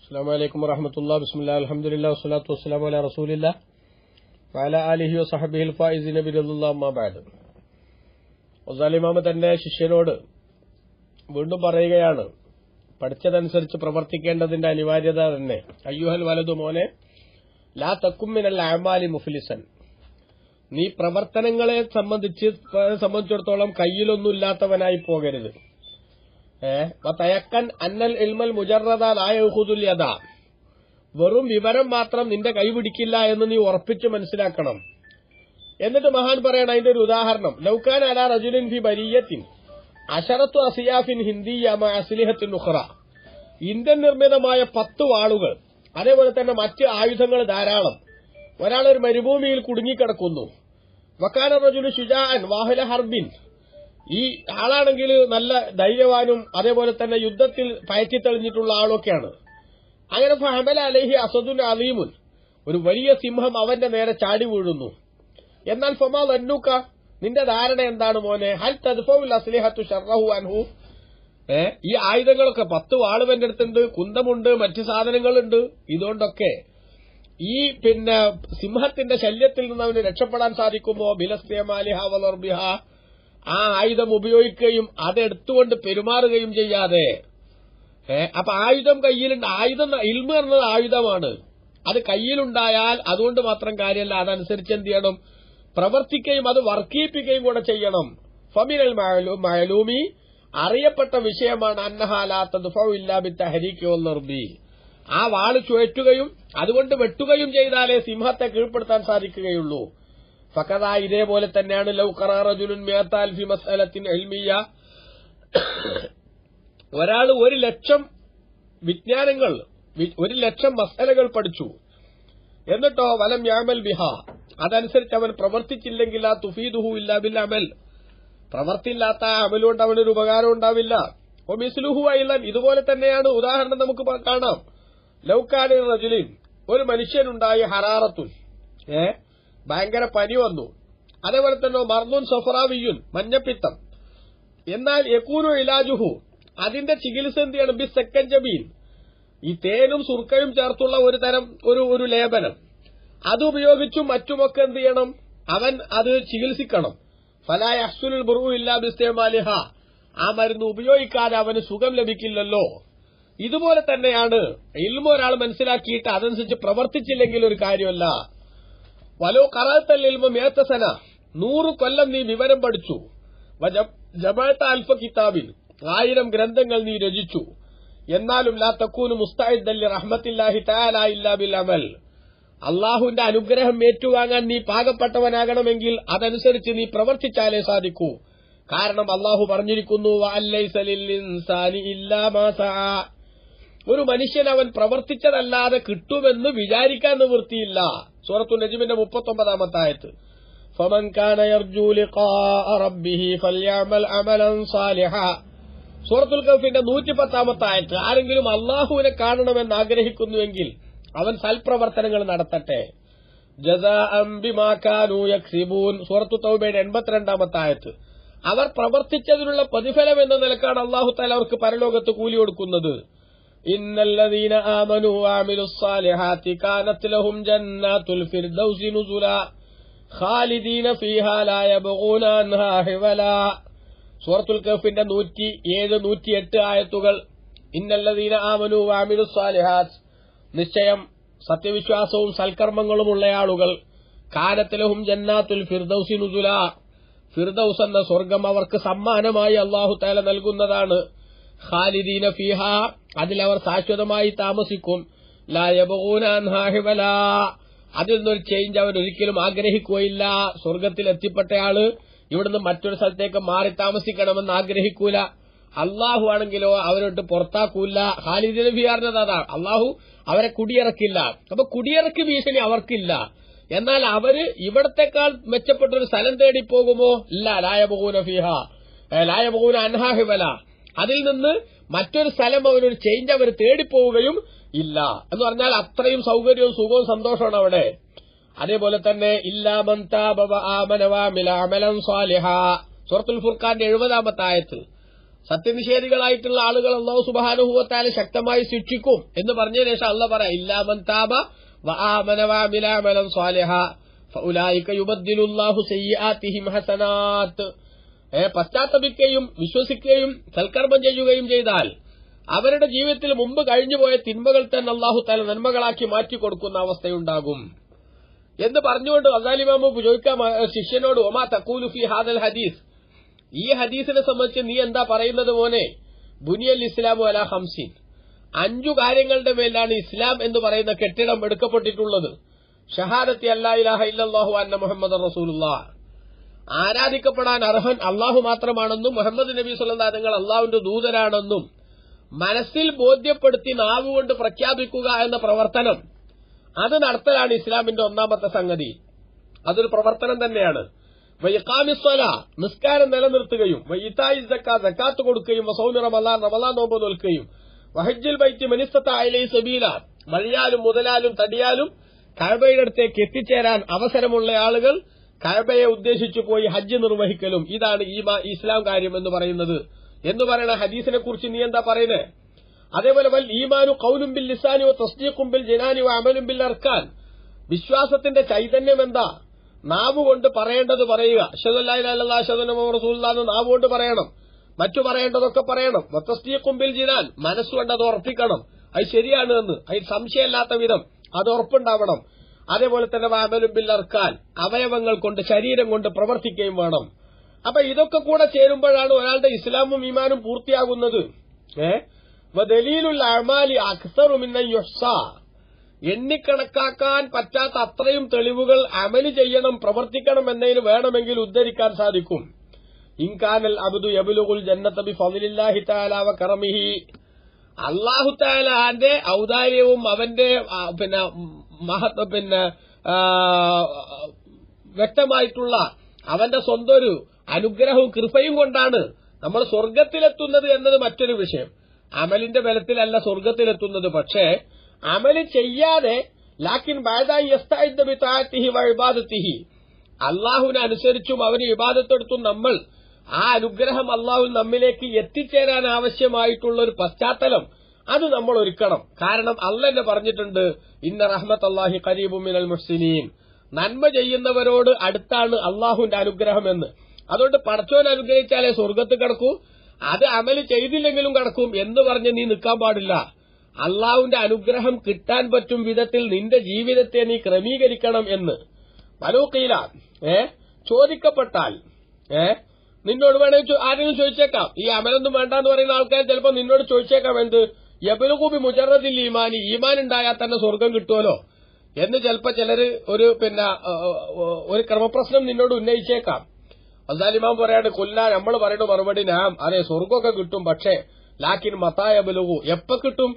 السلام عليكم ورحمة الله. بسم الله الحمد لله والصلاة والسلام على رسول الله وعلى آله وصحبه الفائزين برضا الله ما بعد. ഇമാമ തന്നെ ശിഷ്യനോട് വീണ്ടും പറയുകയാണ്, പഠിച്ചതനുസരിച്ച് പ്രവർത്തിക്കേണ്ടതിന്റെ അനിവാര്യത തന്നെ. അയ്യുഹൽ വലതു മോനെ, ലാ തക്കും മിനൽ അഅമാലി മുഫ്ലിസൻ, നീ പ്രവർത്തനങ്ങളെ സംബന്ധിച്ചിടത്തോളം കയ്യിലൊന്നുമില്ലാത്തവനായി പോകരുത്. വതയക്കൻ അന്നൽ ഇൽമൽ മുജറദ ലാ യഖുദുൽ യദ, വെറും വിവരം മാത്രം നിന്റെ കൈപിടിക്കില്ല എന്ന് നീ ഉറപ്പിച്ച് മനസ്സിലാക്കണം. എന്നിട്ട് മഹാൻ പറയണം അതിന്റെ ഒരു ഉദാഹരണം. ലൗകാന അലാ റജുലിൻ ഫി ബരിയത്തിൻ അശറത്തു അസിയാഫിൻ ഹിന്ദിയ മഅ അസ്ലിഹത്തിൻ ഉഖറ, ഇന്ത്യൻ നിർമ്മിതമായ 10 വാളുകൾ, അതേപോലെ തന്നെ മറ്റ് ആയുധങ്ങൾ ധാരാളം. ഒരാളൊരു മരുഭൂമിയിൽ കുടുങ്ങിക്കിടക്കുന്നു. വകാന റജുലു ശുജാഅൻ വാഹില ഹർബിൻ, ഈ ആളാണെങ്കിൽ നല്ല ധൈര്യവാനും അതേപോലെ തന്നെ യുദ്ധത്തിൽ പയറ്റിത്തെളിഞ്ഞിട്ടുള്ള ആളൊക്കെയാണ്. അങ്ങനെ ഫഹമല അലൈഹി അസദുൻ അലീമുൻ, ഒരു വലിയ സിംഹം അവന്റെ നേരെ ചാടി വീഴുന്നു. എന്നാൽ ഫമാ ലന്നുക, നിന്റെ ധാരണ എന്താണ് മോനെ? ഹൽ തദ്ഫഉൽ അസ്ലിഹത്തു ശർറഹു അൻഹു, ഈ ആയുധങ്ങളൊക്കെ 10 വാളുവന്റെ അടുത്തുണ്ട്, കുന്തമുണ്ട്, മറ്റു സാധനങ്ങളുണ്ട്. ഇതുകൊണ്ടൊക്കെ ഈ സിംഹത്തിന്റെ ശല്യത്തിൽ നിന്ന് അവന് രക്ഷപ്പെടാൻ സാധിക്കുമോ? ബിലസ്തിയമാലിഹ വലർബിഹ, ആ ആയുധം ഉപയോഗിക്കുകയും അതെടുത്തുകൊണ്ട് പെരുമാറുകയും ചെയ്യാതെ. അപ്പൊ ആയുധം കയ്യിലുണ്ട്. ആയുധം ഇൽമ് എന്നത് ആയുധമാണ്. അത് കയ്യിലുണ്ടായാൽ അതുകൊണ്ട് മാത്രം കാര്യമല്ല, അതനുസരിച്ച് എന്ത് ചെയ്യണം? പ്രവർത്തിക്കുകയും അത് വർക്കിപ്പിക്കുകയും കൂടെ ചെയ്യണം. ഫമിനൽ മഅലൂമി, അറിയപ്പെട്ട വിഷയമാണ് അന്നഹാ ലാ തദ്ഫഉ ഇല്ലാ ബിത്തഹരീകി വൽനർബി, ആ വാള് ചുഴറ്റുകയും അതുകൊണ്ട് വെട്ടുകയും ചെയ്താലേ സിംഹത്തെ കീഴ്പ്പെടുത്താൻ സാധിക്കുകയുള്ളൂ. ഫഖദാ, ഇതേപോലെ തന്നെയാണ് ലൗ ഖറാ റജുലുൻ മിഅത അൽഫി മസ്അലത്തിൻ ഇൽമിയ, ഒരാൾ 1,00,000 വിജ്ഞാനങ്ങൾ 1,00,000 മസ്അലകൾ പഠിച്ചു, എന്നിട്ടോ വലം യഅമൽ ബിഹ, അതനുസരിച്ച് അവൻ പ്രവർത്തിച്ചില്ലെങ്കിൽ ആ തുഫീദുഹു ഇല്ലാ ബിൽ അമൽ, പ്രവർത്തിയില്ലാത്ത അമലുകൊണ്ട് അവനൊരു ഉപകാരം ഉണ്ടാവില്ല. മിസ്ലുഹു അയ്ലൻ, ഇതുപോലെ തന്നെയാണ് ഉദാഹരണം നമുക്ക് കാണാം. ലൗകാന റജുലിൻ, ഒരു മനുഷ്യനുണ്ടായി ഹറാറത്തുൻ, ഭയങ്കര പനി വന്നു. അതേപോലെ തന്നെ മർദുൻ സഫറാവിയുൻ, മഞ്ഞപ്പിത്തം. എന്നാൽ യകൂനു ഇലാജുഹു, അതിന്റെ ചികിത്സ എന്ത് ചെയ്യണം? ബി സെക്കൻജബീൻ, ഈ തേനും സുർക്കയും ചേർത്തുള്ള ഒരു തരം ഒരു ലേപനം, അതുപയോഗിച്ചും മറ്റുമൊക്കെ എന്ത് ചെയ്യണം? അവൻ അത് ചികിത്സിക്കണം. ഫലാ യഹ്സുനുൽ ബുറു ഇല്ലാ ബിസ്തിമാലിഹ, ആ മരുന്ന് ഉപയോഗിക്കാതെ അവന് സുഖം ലഭിക്കില്ലല്ലോ. ഇതുപോലെ തന്നെയാണ് ഇൽമ ഒരാൾ മനസ്സിലാക്കിയിട്ട് അതനുസരിച്ച് പ്രവർത്തിച്ചില്ലെങ്കിൽ ഒരു കാര്യമല്ല. വലോ ഖറഅത്തൽ ഇൽമ 100 സന, 100 കൊല്ലം നീ വിവരം പഠിച്ചു. ജമഅത അൽഫ കിതാബിൻ, 1000 ഗ്രന്ഥങ്ങൾ നീ രചിച്ചു. എന്നാലും ലാ തകൂനു മുസ്തഇദ്ദൻ ലിറഹ്മത്തില്ലാഹി തആല ഇല്ലാ ബിൽ അമൽ, അള്ളാഹുവിന്റെ അനുഗ്രഹം ഏറ്റുവാങ്ങാൻ നീ പാകപ്പെട്ടവനാകണമെങ്കിൽ അതനുസരിച്ച് നീ പ്രവർത്തിച്ചാലേ സാധിക്കൂ. കാരണം അള്ളാഹു പറഞ്ഞിരിക്കുന്നു, വഅല്ലൈസ ലിൽ ഇൻസാനി ഇല്ലാ മാ സഅ, ഒരു മനുഷ്യൻ അവൻ പ്രവർത്തിച്ചതല്ലാതെ കിട്ടുമെന്ന് വിചാരിക്കാൻ നിവൃത്തിയില്ല. സൂറത്തുൻ നജ്മിന്റെ 39-ാമത്തെ ആയത്ത്. ഫമൻ കാന യർജു ലിഖാഅ റബ്ബിഹി ഫൽയഅമൽ അമലൻ സാലിഹാ, സൂറത്തുൽ കഹ്ഫിന്റെ 110-ാമത്തെ ആയത്ത്. ആരെങ്കിലും അള്ളാഹുവിനെ കാണണമെന്ന് ആഗ്രഹിക്കുന്നുവെങ്കിൽ അവൻ സൽപ്രവർത്തനങ്ങൾ നടത്തട്ടെ. ജസാഅൻ ബിമാ കാനൂ യക്സിബൂൻ, സൂറത്തു തൗബയുടെ 82-ാമത്തെ ആയത്ത്. അവർ പ്രവർത്തിച്ചതിനുള്ള പ്രതിഫലം എന്ന നിലക്കാണ് അല്ലാഹു തആല അവർക്ക് പരലോകത്ത് കൂലി കൊടുക്കുന്നത്. ഇന്നല്ലദീന ആമനൂ വഅമിലുസ് സാലിഹാത്തി കാനത് ലഹും ജന്നാത്തുൽ ഫിർദൗസി നുസുലാ ഖാലിദീന ഫീഹാ ലാ യബ്ഗൂന അൻഹാ ഹിവലാ, സൂറത്തുൽ കഹ്ഫിന്റെ 107, 108 ആയത്തുകൾ. ഇന്നല്ലദീന ആമനൂ വഅമിലുസ് സാലിഹാത്ത്, നിശ്ചയം സത്യവിശ്വാസവും സൽക്കർമ്മങ്ങളുമുള്ള ആളുകൾ, കാനത് ലഹും ജന്നാത്തുൽ ഫിർദൗസി നുസുലാ, ഫിർദൗസ് എന്ന സ്വർഗം അവർക്ക് സമ്മാനമായി അല്ലാഹു തആല നൽകുന്നതാണ്. ഖാലിദീന ഫീഹാ, അതിലവർ ശാശ്വതമായി താമസിക്കും. ലാ യബ്ഗൂന അൻഹാ ഹിവലാ, അതിൽ നിന്നൊരു ചേഞ്ച് അവർ ഒരിക്കലും ആഗ്രഹിക്കുകയില്ല. സ്വർഗത്തിൽ എത്തിപ്പെട്ടയാള് ഇവിടുന്ന് മറ്റൊരു സ്ഥലത്തേക്ക് മാറി താമസിക്കണമെന്ന് ആഗ്രഹിക്കൂല. അള്ളാഹു ആണെങ്കിലോ അവരോട്ട് പുറത്താക്കൂല. ഖാലിദീന ഫീഹാറിനത് അതാണ്, അള്ളാഹു അവരെ കുടിയിറക്കില്ല. അപ്പൊ കുടിയിറക്കി ഭീഷണി അവർക്കില്ല. എന്നാൽ അവര് ഇവിടത്തെക്കാൾ മെച്ചപ്പെട്ടൊരു സ്ഥലം തേടി പോകുമോ? ഇല്ല. ലാ യബ്ഗൂന ഫീഹാ ലാ യബ്ഗൂന അൻഹാ ഹിവലാ, അതിൽ നിന്ന് മറ്റൊരു സ്ഥലം അവരൊരു ചേഞ്ച് അവർ തേടിപ്പോവുകയും ഇല്ല എന്ന് പറഞ്ഞാൽ അത്രയും സൗകര്യവും സുഖവും സന്തോഷമാണ് അവിടെ. അതേപോലെ തന്നെ ഇല്ലാ മൻ താബ വആമന വഅമില അമലൻ സാലിഹാ, സൂറത്തുൽ ഫുർഖാന്റെ 70-ാമത്തെ ആയത്ത്. സത്യനിഷേധികളായിട്ടുള്ള ആളുകൾ അല്ലാഹു സുബ്ഹാനഹു വ തആല ശക്തമായി ശിക്ഷിക്കും എന്ന് പറഞ്ഞതിന് ശേഷം അല്ലാഹു പറയാം, ഇല്ലാ മൻ താബ വആമന വഅമില അമലൻ സ്വാലിഹാ ഫഉലൈക യുബദ്ദിലുല്ലാഹു സയ്യിആതിഹിം ഹസനാത്ത്. പശ്ചാത്തപിക്കുകയും വിശ്വസിക്കുകയും സൽക്കർമ്മം ചെയ്യുകയും ചെയ്താൽ അവരുടെ ജീവിതത്തിൽ മുമ്പ് കഴിഞ്ഞുപോയ തിന്മകൾ തന്നെ അല്ലാഹു തആല നന്മകളാക്കി മാറ്റിക്കൊടുക്കുന്ന അവസ്ഥയുണ്ടാകും എന്ന് പറഞ്ഞുകൊണ്ട് ഗസാലി ഇമാം ചോദിക്കാം ശിഷ്യനോട്, ഒമാ തഖൂലു ഫീ ഹാദൽ ഹദീസ്, ഈ ഹദീസിനെ സംബന്ധിച്ച് നീ എന്താ പറയുന്നത് മോനെ? ബുനിയൽ ഇസ്ലാമു അലാ ഖംസിൻ, 5 കാര്യങ്ങളുടെ മേലാണ് ഇസ്ലാം എന്ന് പറയുന്ന കെട്ടിടം എടുക്കപ്പെട്ടിട്ടുള്ളത്. ഷഹാദത്തി അല്ലാ ഇലാഹ ഇല്ലല്ലാഹു അന്ന മുഹമ്മദ് റസൂലുള്ളാഹ്, ആരാധിക്കപ്പെടാൻ അർഹൻ അള്ളാഹു മാത്രമാണെന്നും മുഹമ്മദ് നബി സ്വല്ലല്ലാഹു അലൈഹി വസല്ലം അള്ളാഹുവിന്റെ ദൂതനാണെന്നും മനസ്സിൽ ബോധ്യപ്പെടുത്തി നാവുകൊണ്ട് പ്രഖ്യാപിക്കുക എന്ന പ്രവർത്തനം, അത് നടത്തലാണ് ഇസ്ലാമിന്റെ ഒന്നാമത്തെ സംഗതി. അതൊരു പ്രവർത്തനം തന്നെയാണ്. വഇഖാമിസ്സലാ, നിസ്കാരം നിലനിർത്തുകയും, വഇതാഇ സക്കാത്ത്, സക്കാത്ത് കൊടുക്കുകയും, വസൗമി റമളാൻ, റമളാൻ നോമ്പ് നോൽക്കുകയും, വഹജ്ജുൽ ബൈത്തി മൻ ഇസ്തതാഅ ഇലൈഹി സബീല, വഴിയാലും മുതലാലും തടിയാലും കഅബയുടെ അടുത്തേക്ക് എത്തിച്ചേരാൻ അവസരമുള്ള ആളുകൾ കഅബയെ ഉദ്ദേശിച്ചു പോയി ഹജ്ജ് നിർവഹിക്കലും, ഇതാണ് ഇസ്ലാം കാര്യം എന്ന് പറയുന്നത്. എന്ന് പറയുന്ന ഹദീസിനെ കുറിച്ച് നീ എന്താ പറയുന്നത്? അതേപോലെ വൽ ഈമാനു ഖൗലുൻ ബിൽ ലിസാനി വ തസ്ദീഖുൻ ബിൽ ജനാനി വ അമലുൻ ബിൽ അർക്കാൻ, വിശ്വാസത്തിന്റെ ചൈതന്യം എന്താ? നാവ് കൊണ്ട് പറയേണ്ടത് പറയുക, അശ്ഹദു അല്ലാ ഇലാഹ ഇല്ലല്ലാഹ് അശ്ഹദു അന്ന മുഹമ്മദൻ റസൂലുള്ളാഹ് എന്ന് നാവ് കൊണ്ട് പറയണം. മറ്റു പറയേണ്ടതൊക്കെ പറയണം. വ തസ്ദീഖുൻ ബിൽ ജിനാൻ, മനസ്സുകൊണ്ട് അത് ഉറപ്പിക്കണം, അത് ശരിയാണ് എന്ന്, അതിൽ സംശയമില്ലാത്ത വിധം അത് ഉറപ്പുണ്ടാവണം. അതേപോലെ തന്നെ വ അമലുൻ ബിൽ അർക്കാൻ, അവയവങ്ങൾ കൊണ്ട് ശരീരം കൊണ്ട് പ്രവർത്തിക്കുകയും വേണം. അപ്പൊ ഇതൊക്കെ കൂടെ ചേരുമ്പോഴാണ് ഒരാളുടെ ഇസ്ലാമും ഈമാനും പൂർത്തിയാകുന്നത്. വദലീലുൽ അഅമാലി അക്സറു മിൻ അൻ യുഹ്സാ, എണ്ണിക്കണക്കാക്കാൻ പറ്റാത്ത അത്രയും തെളിവുകൾ അമല് ചെയ്യണം, പ്രവർത്തിക്കണം എന്നതിന് വേണമെങ്കിൽ ഉദ്ധരിക്കാൻ സാധിക്കും. ഇൻകാനൽ അബ്ദു യബ്ലുഗുൽ ജന്നത ബിഫളില്ലാഹി തആല വ കറമിഹി, അല്ലാഹു തആലയുടെ ഔദാര്യവും അവന്റെ വ്യക്തമായിട്ടുള്ള അവന്റെ സ്വന്തം ഒരു അനുഗ്രഹവും കൃപയും കൊണ്ടാണ് നമ്മൾ സ്വർഗത്തിലെത്തുന്നത് എന്നത് മറ്റൊരു വിഷയം. അമലിന്റെ ബലത്തിലല്ല സ്വർഗത്തിലെത്തുന്നത്. പക്ഷേ അമല് ചെയ്യാതെ ലാക്കിൻ ബഅദാ യസ്തഇദ് ബിതാഅത്തിഹി വ ഇബാദത്തിഹി, അല്ലാഹുവിനെ അനുസരിച്ചും അവന് ഇബാദത്തെടുത്തും നമ്മൾ ആ അനുഗ്രഹം അല്ലാഹു നമ്മിലേക്ക് എത്തിച്ചേരാൻ ആവശ്യമായിട്ടുള്ള ഒരു പശ്ചാത്തലം അത് നമ്മൾ ഒരുക്കണം. കാരണം അല്ലാഹു തന്നെ പറഞ്ഞിട്ടുണ്ട്, ഇന്ന റഹ്മത്തല്ലാഹി ഖരീബും മിനൽ മുഹ്സിനീൻ, നന്മ ചെയ്യുന്നവരോട് അടുത്താണ് അല്ലാഹുവിന്റെ അനുഗ്രഹം എന്ന്. അതുകൊണ്ട് പടച്ചോൻ അനുഗ്രഹിച്ചാലേ സ്വർഗത്ത് കിടക്കൂ, അത് അമല് ചെയ്തില്ലെങ്കിലും കിടക്കും എന്ന് പറഞ്ഞ് നീ നിൽക്കാൻ പാടില്ല. അള്ളാഹുവിന്റെ അനുഗ്രഹം കിട്ടാൻ പറ്റും വിധത്തിൽ നിന്റെ ജീവിതത്തെ നീ ക്രമീകരിക്കണം എന്ന്. പലൂക്കീല ചോദിക്കപ്പെട്ടാൽ നിന്നോട് വേണമെങ്കിൽ ആരെങ്കിലും ചോദിച്ചേക്കാം, ഈ അമലൊന്നും വേണ്ടെന്ന് പറയുന്ന ആൾക്കാർ ചിലപ്പോൾ നിന്നോട് ചോദിച്ചേക്കാം, എന്ത് യബ്ലുഗു മുജറദിൽ ഈമാനി, ഈമാൻ ഉണ്ടായാൽ തന്നെ സ്വർഗം കിട്ടുമല്ലോ എന്ന് ചിലപ്പോ ചിലര് ഒരു ക്രമപ്രശ്നം നിന്നോട് ഉന്നയിച്ചേക്കാം. അസാലിമാൻ പറയാണ്, കൊല്ല നമ്മൾ പറയുന്ന മറുപടി നാം അതെ സ്വർഗമൊക്കെ കിട്ടും, പക്ഷേ ലാക്കിൻ മതാ യബ്ലുഗു, എപ്പോ കിട്ടും,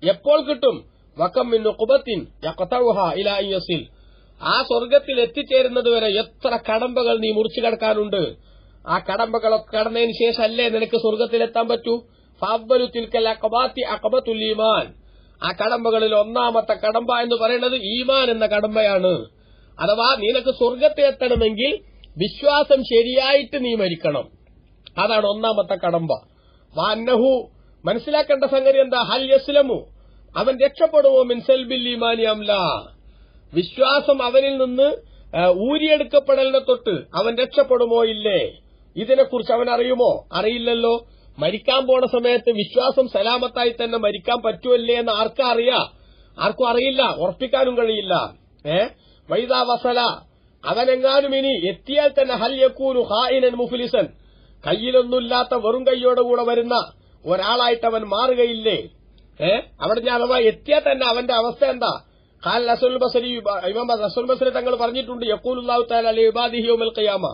എപ്പോൾ കിട്ടും? വകം മിൻ ഉഖബത്തിൻ യഖതഉഹാ ഇലാ അൻ യസിൽ, ആ സ്വർഗത്തിൽ എത്തിച്ചേരുന്നത് വരെ എത്ര കടമ്പകൾ നീ മുറിച്ചു കടക്കാനുണ്ട്. ആ കടമ്പകളൊക്കെ കടന്നതിന് ശേഷമല്ലേ നിനക്ക് സ്വർഗത്തിലെത്താൻ പറ്റൂ. ഫഅവ്വലു തിൽക്കൽ അഖബാത്തി അഖബത്തുൽ ഈമാൻ, ആ കടമ്പകളിൽ ഒന്നാമത്തെ കടമ്പ എന്ന് പറയുന്നത് ഈമാൻ എന്ന കടമ്പയാണ്. അഥവാ നിനക്ക് സ്വർഗത്തിലെത്തണമെങ്കിൽ വിശ്വാസം ശരിയായിട്ട് നീ മരിക്കണം, അതാണ് ഒന്നാമത്തെ കടമ്പ. വാന്നഹു, മനസ്സിലാക്കേണ്ട സംഗതി എന്താ? ഹൽ യസ്ലമു, അവൻ രക്ഷപ്പെടുമോ മിൻ സൽബിൽ ഈമാനി അംലാ, വിശ്വാസം അവനിൽ നിന്ന് ഊരിയെടുക്കപ്പെടലിനെ തൊട്ട് അവൻ രക്ഷപ്പെടുമോ ഇല്ലേ, ഇതിനെക്കുറിച്ച് അവൻ അറിയുമോ? അറിയില്ലല്ലോ. മരിക്കാൻ പോണ സമയത്ത് വിശ്വാസം സലാമത്തായി തന്നെ മരിക്കാൻ പറ്റുമല്ലേ എന്ന് ആർക്കും അറിയില്ല, ഉറപ്പിക്കാനും കഴിയില്ല. വൈദാ വസല, അവനെങ്ങാനും ഇനി എത്തിയാൽ തന്നെ ഹൽ യകൂനു ഖായിനൻ മുഫ്ലിസൻ, കയ്യിലൊന്നുമില്ലാത്ത വെറും കൈയോടുകൂടെ വരുന്ന ഒരാളായിട്ട് അവൻ മാറുകയില്ലേ? അവിടെ ഞാൻ അഥവാ എത്തിയാൽ തന്നെ അവന്റെ അവസ്ഥ എന്താ? ഖാൽ അസ്വൽ ബസരി, ഇമാം അസ്വൽ ബസരി തങ്ങൾ പറഞ്ഞിട്ടുണ്ട്, യഖൂലുല്ലാഹു തആല ലി ഇബാദിഹി യൗമൽ ഖിയാമ,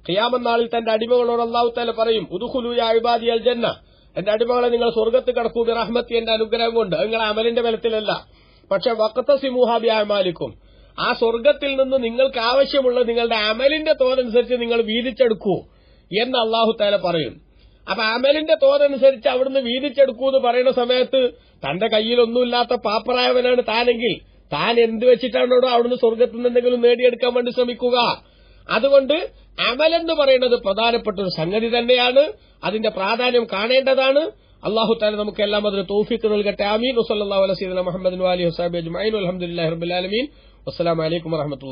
ഖിയാമത്ത് നാളിൽ തന്റെ അടിമകളോട് അല്ലാഹു തആല പറയും, ഉദ്ഖുലൂ യാ ഇബാദി അൽ ജന്ന, എന്റെ അടിമകളെ നിങ്ങൾ സ്വർഗ്ഗത്ത് കടക്കൂ ബിറഹ്മത്തി, എന്റെ അനുഗ്രഹം കൊണ്ട്, നിങ്ങളെ അമലിന്റെ ബലത്തിലല്ല. പക്ഷെ വഖതസിമുഹാ ബിഅമാലിക്കും, ആ സ്വർഗ്ഗത്തിൽ നിന്ന് നിങ്ങൾക്ക് ആവശ്യമുള്ള നിങ്ങളുടെ അമലിന്റെ തോതനുസരിച്ച് നിങ്ങൾ വീതിച്ചെടുക്കൂ എന്ന് അല്ലാഹു തആല പറയും. അപ്പൊ അമലിന്റെ തോതനുസരിച്ച് അവിടുന്ന് വീതിച്ചെടുക്കൂ എന്ന് പറയുന്ന സമയത്ത് തന്റെ കയ്യിലൊന്നുമില്ലാത്ത പാപ്പറായവനാണ് താനെങ്കിൽ താൻ എന്ത് വെച്ചിട്ടാണോ അവിടുന്ന് സ്വർഗ്ഗത്തിൽ നിന്ന് എന്തെങ്കിലും നേടിയെടുക്കാൻ വേണ്ടി ശ്രമിക്കുക? അതുകൊണ്ട് അമലെന്ന് പറയുന്നത് പ്രധാനപ്പെട്ട ഒരു സംഗതി തന്നെയാണ്. അതിന്റെ പ്രാധാന്യം കാണേണ്ടതാണ്. അല്ലാഹു തആല നമുക്കെല്ലാം അതിന് തൗഫീഖ് നൽകട്ടെ. ആമീൻ. വസല്ലല്ലാഹു അലൈഹി വസല്ലം മുഹമ്മദിൻ വഅലിഹി വസഹബിഹി അജ്മഈൻ. വൽഹംദുലില്ലാഹി റബ്ബിൽ ആലമീൻ. വസ്സലാമു അലൈക്കും വറഹ്മത്തുള്ളാഹി